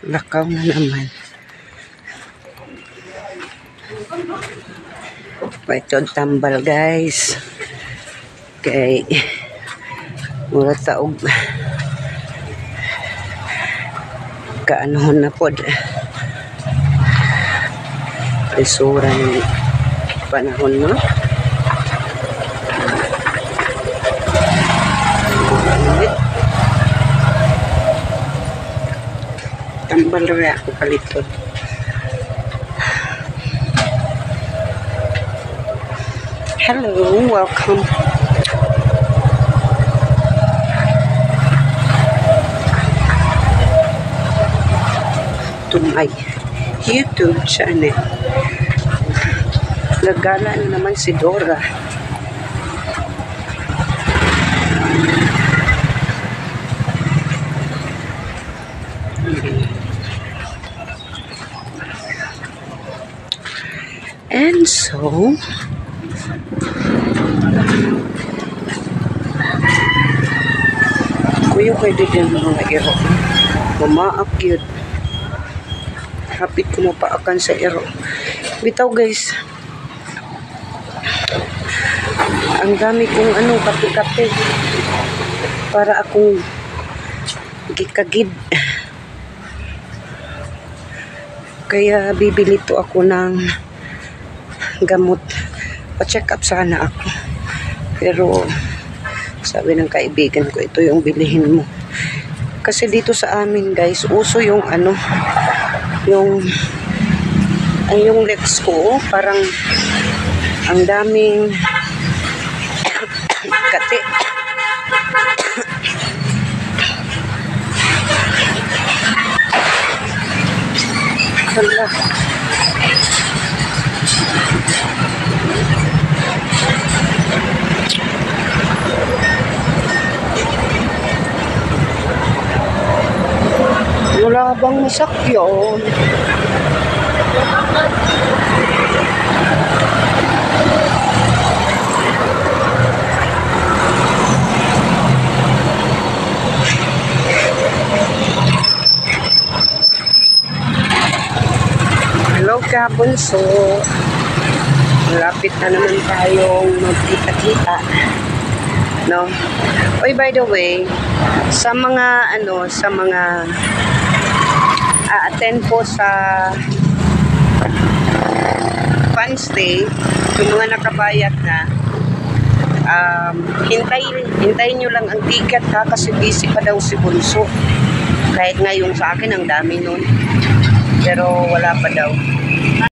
Lakaw na naman. Paitod tambal guys. Kay mura taog kaanohon na pod. Presura ng panahon no. Tambal rin ako palitod. Hello, welcome. To my YouTube channel. Nagala na naman si Dora. And so, kuya kayo din mga iro. Mamaak yun. Hapit ko mapaakan sa iro. Bitaw guys. Ang dami kong kape-kape. Para akong gikagid. Kaya bibili to ako ng gamot. Pa-check up sana ako. Pero sabi ng kaibigan ko, ito yung bilihin mo. Kasi dito sa amin guys, uso yung yung legs ko, parang ang daming kati. Hala. Wala bang masakyan? Hello ka, bunso. Malapit na naman tayong magkita-kita. No? Oy, by the way, sa mga attend po sa Fans Day, yung mga nakabayad na, hintayin nyo lang ang ticket ha, kasi busy pa daw si Bunso. Kahit ngayon sa akin ang dami nun, pero wala pa daw.